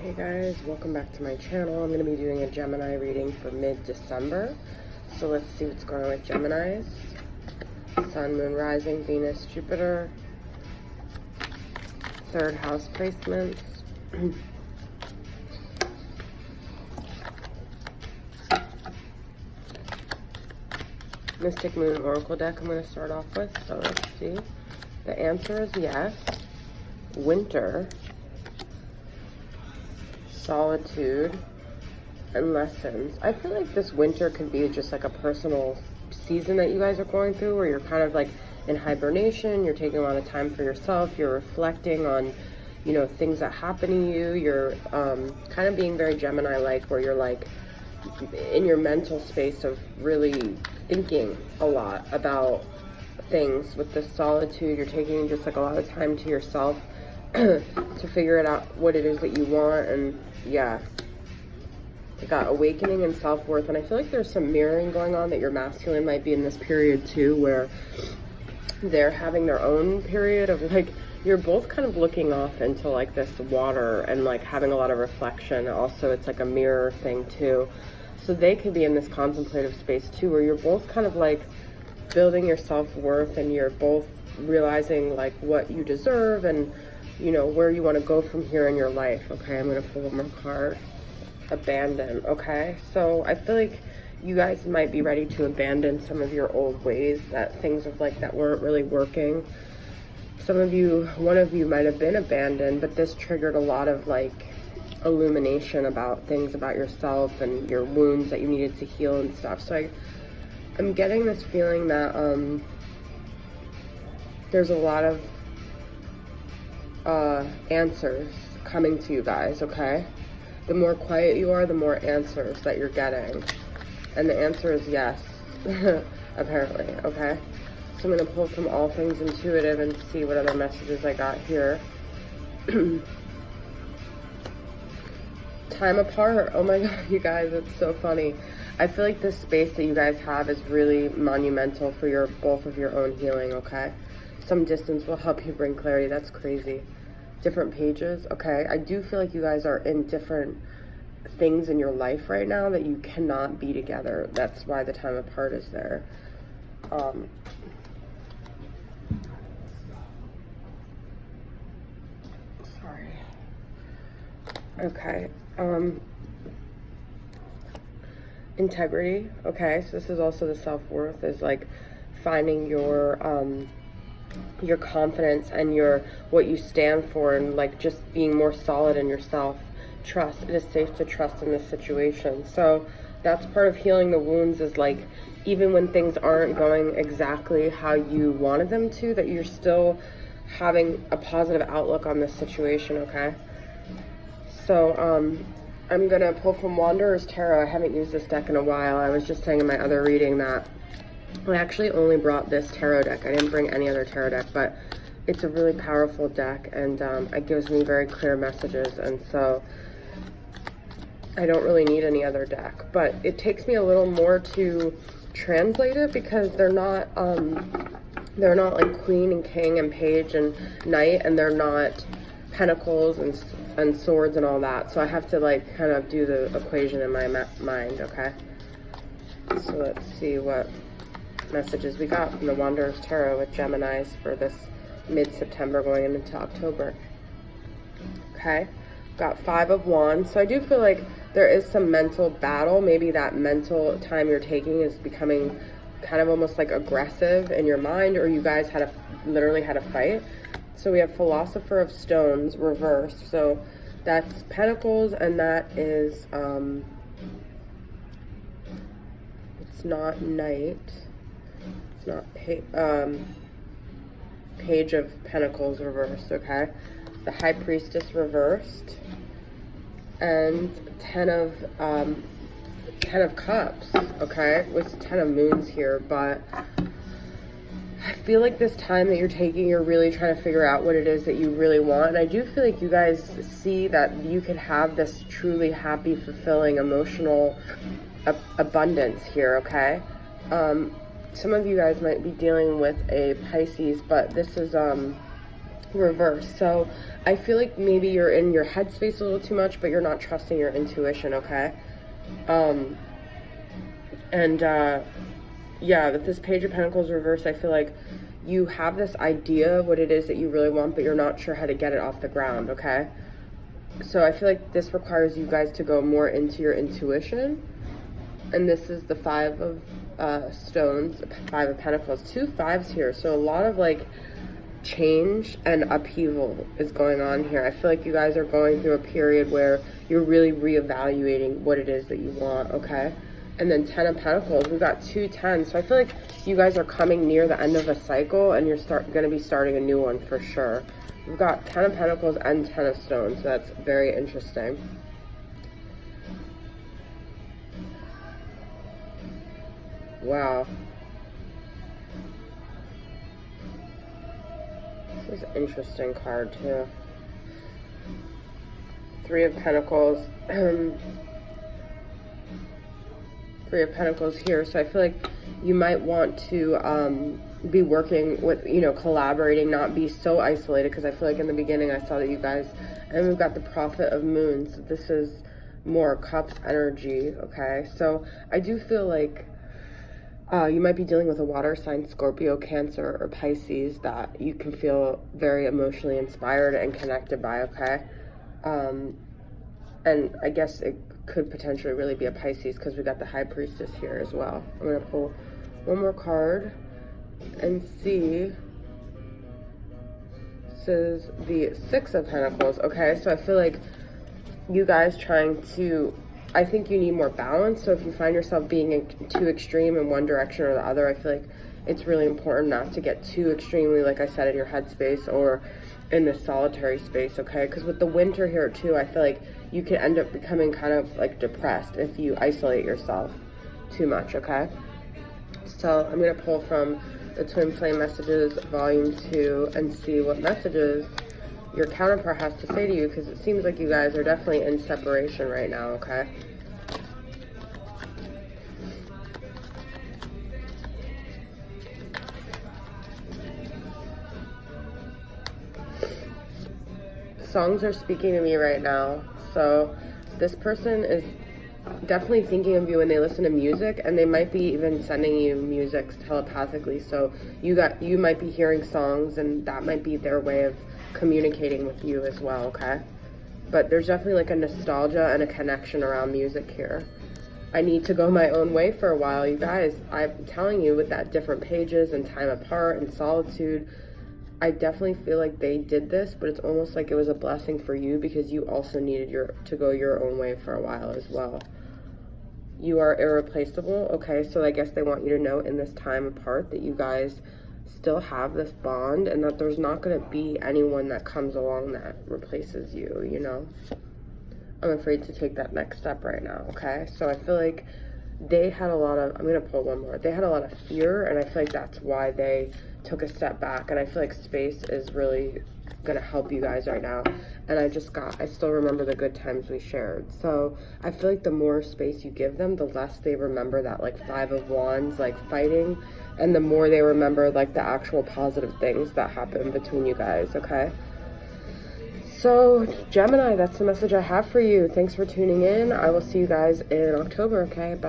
Hey guys, welcome back to my channel. I'm going to be doing a Gemini reading for mid-December. So let's see what's going on with Geminis. Sun, Moon, Rising, Venus, Jupiter. Third house placements. Mystic Moon Oracle deck I'm going to start off with. So let's see. The answer is yes. Winter. Solitude and lessons. I feel like this winter could be just like a personal season that you guys are going through where you're kind of like in hibernation, you're taking a lot of time for yourself, you're reflecting on, you know, things that happen to you, you're kind of being very Gemini-like where you're like in your mental space of really thinking a lot about things. With this solitude, you're taking just like a lot of time to yourself to figure it out what it is that you want. And yeah, you got awakening and self-worth, and I feel like there's some mirroring going on that your masculine might be in this period too, where they're having their own period of like, you're both kind of looking off into like this water and like having a lot of reflection. Also, it's like a mirror thing too, so they could be in this contemplative space too, where you're both kind of like building your self-worth and you're both realizing like what you deserve and, you know, where you want to go from here in your life. Okay, I'm going to pull one more card. Abandon. Okay, so I feel like you guys might be ready to abandon some of your old ways, that things of like that weren't really working. Some of you, one of you might have been abandoned, but this triggered a lot of like illumination about things about yourself and your wounds that you needed to heal and stuff. So I'm getting this feeling that there's a lot of answers coming to you guys. Okay, the more quiet you are, the more answers that you're getting, and the answer is yes. Apparently. Okay, so I'm going to pull from All Things Intuitive and see what other messages I got here. Time apart. Oh my god, you guys, it's so funny. I feel like this space that you guys have is really monumental for your both of your own healing. Okay, some distance will help you bring clarity. That's crazy. Different pages. Okay, I do feel like you guys are in different things in your life right now that you cannot be together. That's why the time apart is there. Sorry. Okay. Integrity. Okay, so this is also the self-worth, is like finding your confidence and your what you stand for, and like just being more solid in yourself. Trust. It is safe to trust in this situation. So that's part of healing the wounds, is like even when things aren't going exactly how you wanted them to, that you're still having a positive outlook on this situation. Okay, so I'm gonna pull from Wanderer's Tarot. I haven't used this deck in a while. I was just saying in my other reading that I actually only brought this tarot deck. I didn't bring any other tarot deck, but it's a really powerful deck, and it gives me very clear messages, and so I don't really need any other deck. But it takes me a little more to translate it because they're not like Queen and King and Page and Knight, and they're not Pentacles and Swords and all that. So I have to like kind of do the equation in my mind. Okay, so let's see what messages we got from the Wanderer's Tarot with Geminis for this mid-September going into October. Okay, got 5 of Wands. So I do feel like there is some mental battle. Maybe that mental time you're taking is becoming kind of almost like aggressive in your mind, or you guys literally had a fight. So we have Philosopher of Stones reversed. So that's Pentacles, and that is it's not Knight. It's not Page of Pentacles reversed. Okay, the High Priestess reversed, and Ten of Cups. Okay, with 10 of Moons here, but I feel like this time that you're taking, you're really trying to figure out what it is that you really want. And I do feel like you guys see that you could have this truly happy, fulfilling, emotional abundance here. Okay, some of you guys might be dealing with a Pisces, but this is reverse. So I feel like maybe you're in your headspace a little too much, but you're not trusting your intuition, okay? Yeah, with this Page of Pentacles reverse, I feel like you have this idea of what it is that you really want, but you're not sure how to get it off the ground, okay? So I feel like this requires you guys to go more into your intuition. And this is the Five of Stones, Five of Pentacles, 2 5s here. So a lot of like change and upheaval is going on here. I feel like you guys are going through a period where you're really reevaluating what it is that you want, okay? And then 10 of Pentacles, we've got 2 10s. So I feel like you guys are coming near the end of a cycle and you're going to be starting a new one for sure. We've got 10 of Pentacles and 10 of Stones. So that's very interesting. Wow. This is an interesting card too. 3 of Pentacles. 3 of Pentacles here. So I feel like you might want to be working with, you know, collaborating, not be so isolated, because I feel like in the beginning I saw that you guys, and we've got the Prophet of Moons. This is more Cups energy, okay? So I do feel like you might be dealing with a water sign, Scorpio, Cancer, or Pisces, that you can feel very emotionally inspired and connected by, okay? And I guess it could potentially really be a Pisces, because we got the High Priestess here as well. I'm going to pull one more card and see. This is the 6 of Pentacles, okay? So I feel like you guys trying to, I think you need more balance. So if you find yourself being too extreme in one direction or the other, I feel like it's really important not to get too extremely, like I said, in your headspace or in this solitary space, okay? Because with the winter here too, I feel like you can end up becoming kind of like depressed if you isolate yourself too much, okay? So I'm going to pull from the Twin Flame Messages Volume 2 and see what messages your counterpart has to say to you, because it seems like you guys are definitely in separation right now, okay? Songs are speaking to me right now. So this person is definitely thinking of you when they listen to music, and they might be even sending you music telepathically. So you might be hearing songs, and that might be their way of communicating with you as well, okay? But there's definitely like a nostalgia and a connection around music here. I need to go my own way for a while, you guys. I'm telling you, with that different pages and time apart and solitude, I definitely feel like they did this, but it's almost like it was a blessing for you, because you also needed to go your own way for a while as well. You are irreplaceable, okay? So I guess they want you to know in this time apart that you guys still have this bond, and that there's not going to be anyone that comes along that replaces you, you know? I'm afraid to take that next step right now, okay? So I feel like they had a lot of, I'm going to pull one more. They had a lot of fear, and I feel like that's why they took a step back, and I feel like space is really going to help you guys right now. And I still remember the good times we shared. So I feel like the more space you give them, the less they remember that like 5 of Wands, like fighting, and the more they remember like the actual positive things that happen between you guys, okay? So Gemini, that's the message I have for you. Thanks for tuning in. I will see you guys in October, okay? Bye.